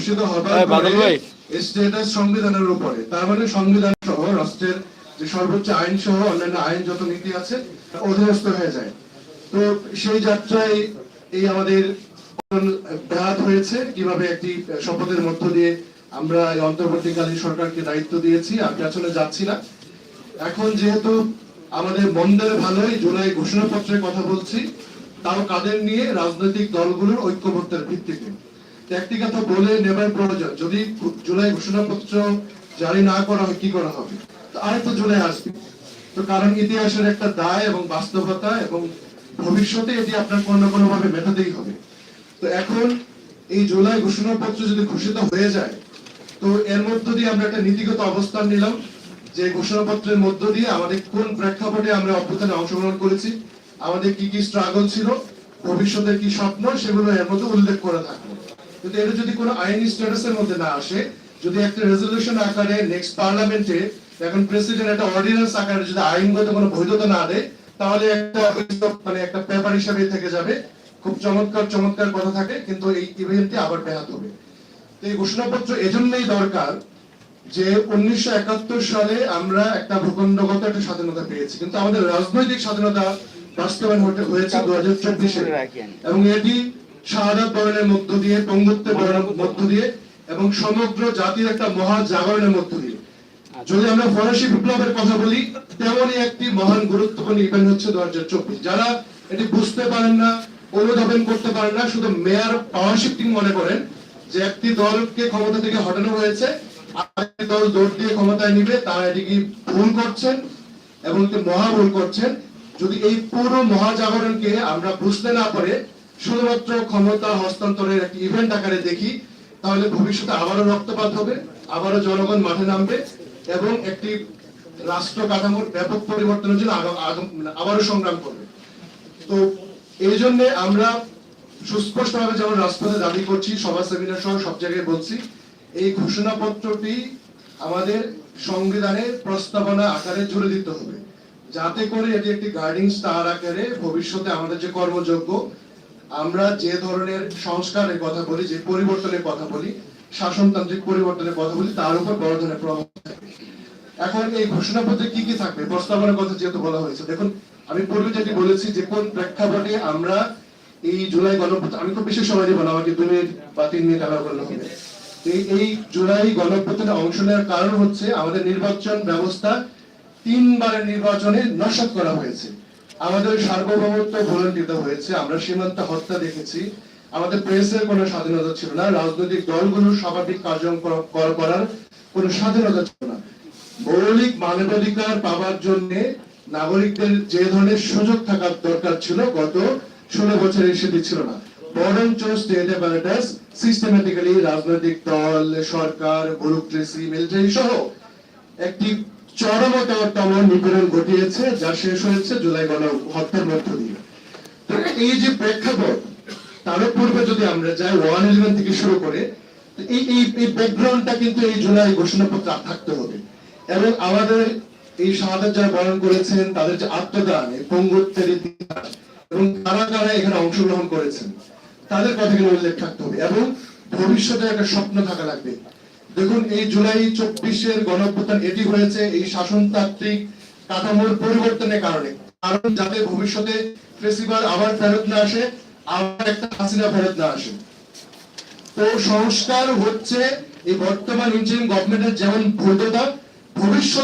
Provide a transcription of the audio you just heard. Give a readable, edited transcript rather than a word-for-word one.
ঘোষিত হবার পরে স্ট্যাটাস সংবিধানের উপরে, তার মানে সংবিধান সহ রাষ্ট্রের যে সর্বোচ্চ আইন সহ অন্যান্য আইন যত নীতি আছে অধীনস্থ হয়ে যায়। তো সেই যাত্রায় এই আমাদের ব্যাহত হয়েছে। কিভাবে একটি শপথের মধ্য দিয়ে আমরা এই অন্তর্বর্তীকালীন সরকারকে দায়িত্ব দিয়েছি, আমি আসলে যাচ্ছি না। এখন যেহেতু আমাদের মন্দের ভালোই জুলাই ঘোষণাপত্রের কথা বলছি, তাও কাদের নিয়ে? রাজনৈতিক দলগুলোর ঐক্যবদ্ধের ভিত্তিতে। একটি কথা বলে নেবার প্রয়োজন, যদি জুলাই ঘোষণাপত্র জারি না করা হয় কি করা হবে? আরেকটা জুলাই আসবে, তো কারণ ইতিহাসের একটা দায় এবং বাস্তবতা এবং ভবিষ্যতে এটি আপনার কোনো না কোনো ভাবে মেটাতেই হবে। তো এখন এই জুলাই ঘোষণাপত্র যদি ঘোষিত হয়ে যায়, তো এর মধ্য দিয়ে আমরা একটা নীতিগত অবস্থান নিলাম যে ঘোষণাপত্রের মধ্য দিয়ে আমাদের কোন প্রেক্ষাপটে আমরা অভ্যুত্থানে অংশগ্রহণ করেছি, আমাদের কি কি স্ট্রাগল ছিল, ভবিষ্যতের কি স্বপ্ন, সেগুলো এর মধ্যে উল্লেখ করা থাকবে। কিন্তু এটা যদি কোনো আইনি স্ট্যাটাসের মধ্যে না আসে, যদি একটা রেজলিউশন আকারে নেক্সট পার্লামেন্টে, এখন প্রেসিডেন্ট একটা অর্ডিন্যান্স আকারে যদি আইনগত কোনো বৈধতা না দেয়, তাহলে একটা মানে একটা পেপার হিসাবে থেকে যাবে। খুব চমৎকার চমৎকার কথা থাকে, কিন্তু এই ইভেন্টটি আবার ব্যাহত হবে। তো এই ঘোষণাপত্র এজন্যই দরকার যে 1971 সালে আমরা একটা ভূখণ্ডগত একটা স্বাধীনতা পেয়েছি, কিন্তু আমাদের রাজনৈতিক স্বাধীনতা বাস্তবায়ন হয়েছে 2024-এ, এবং এটি শাহাদাত বরণের মধ্য দিয়ে, পঙ্গুত্বের বরণের মধ্য দিয়ে এবং সমগ্র জাতির একটা মহা জাগরণের মধ্য দিয়ে। যদি আমরা ফরাসি বিপ্লবের কথা বলি, তেমনই একটি মহান গুরুত্বপূর্ণ ইভেন্ট হচ্ছে 2024। যারা এটি বুঝতে পারেন না, অনুধাবন করতে পারেন না, শুধু মেয়ার পাওয়ার শিফটিং মনে করেন যে একটি দলকে ক্ষমতা থেকে হটানো হয়েছে, আরেকটি দল দৌড় দিয়ে ক্ষমতায় নিবে, তারা এটিকে ভুল করছেন এবং মহা ভুল করছেন। যদি এই পুরো মহাজাগরণকে আমরা বুঝতে না পারে শুধুমাত্র ক্ষমতা হস্তান্তরের একটি ইভেন্ট আকারে দেখি, তাহলে ভবিষ্যতে আবারও রক্তপাত হবে, আবারও জনগণ মাঠে নামবে এবং একটি রাষ্ট্র কাঠামোর ব্যাপক পরিবর্তনের জন্য আবারও সংগ্রাম করবে। তো এই জন্য আমরা সুস্পষ্টভাবে যেমন রাজপথে দাবি করছি, সভা সেমিনার সহ সব জায়গায় বলছি, এই ঘোষণাপত্রটি আমাদের সংবিধানের প্রস্তাবনা আকারে জুড়ে দিতে হবে, যাতে করে এটি একটি গাইডিং স্টার আকারে ভবিষ্যতে আমাদের যে কর্মযোগ্য, আমরা যে ধরনের সংস্কারের কথা বলি, যে পরিবর্তনের কথা বলি, শাসনতান্ত্রিক পরিবর্তনের কথা বলি, তার উপর বড় ধরনের প্রভাব থাকবে। এখন এই ঘোষণাপত্রে কি কি থাকবে? প্রস্তাবনার কথা যেহেতু বলা হয়েছে, দেখুন আমি পূর্বে যেটি বলেছি যে কোন প্রেক্ষাপটে আমরা এই জুলাই গণঅভ্যুত্থান, আমি খুব বেশি সময় দিব না, আমাকে 2 মিনিট বা 3 মিনিট আলাদা করলে হবে। এই জুলাই গণঅভ্যুত্থানে অংশ নেওয়ার কারণ হচ্ছে আমাদের নির্বাচন ব্যবস্থা 3 বারের নির্বাচনে নস্যাৎ করা হয়েছে, আমাদের সার্বভৌমত্ব ভুলণ্ঠিত হয়েছে, আমরা সীমান্ত হত্যা দেখেছি, আমাদের প্রেসের কোনো স্বাধীনতা ছিল না, রাজনৈতিক দলগুলোর স্বাভাবিক কার্যক্রম করার কোনো স্বাধীনতা ছিল না। মৌলিক মানবাধিকার পাওয়ার জন্য নাগরিকদের যে ধরনের সুযোগ থাকার দরকার ছিল গত 16 বছরে সেটি ছিল না, বরঞ্চ স্টেট অ্যাপারেটাস সিস্টেম্যাটিক্যালি রাজনৈতিক দল, সরকার, ব্যুরোক্রেসি, মিলিটারি সহ একটি চরমতম নিপীড়ন ঘটিয়েছে, যা শেষ হয়েছে জুলাই গণহত্যার মধ্য দিয়ে। তো এই যে প্রেক্ষাপট, তার পূর্বে যদি আমরা যাই 111 থেকে শুরু করে, এই ব্যাকগ্রাউন্ডটা কিন্তু এই জুলাই ঘোষণাপত্র থাকতে হবে। এবং আমাদের এই শাহাদাত যারা বরণ করেছেন, তাদের যে আত্মদান, এই পঙ্গুত্বের ইতিহাস এবং কারা কারা এখানে অংশগ্রহণ করেছেন, তাদের কথাগুলো উল্লেখ থাকতে হবে এবং ভবিষ্যতে একটা স্বপ্ন থাকা লাগবে। দেখুন এই জুলাই 24-এর গণঅভ্যুত্থান এটি হয়েছে এই শাসনতান্ত্রিক কাঠামোর পরিবর্তনের কারণে, কারণ যাতে ভবিষ্যতে ফেসিবাল আবার ফেরত না আসে, আবার একটা হাসিনা ফেরত না আসে। তো সংস্কার হচ্ছে এই বর্তমান ইন্টারিম গভর্নমেন্টের যেমন বৈধতা, ভবিষ্যৎ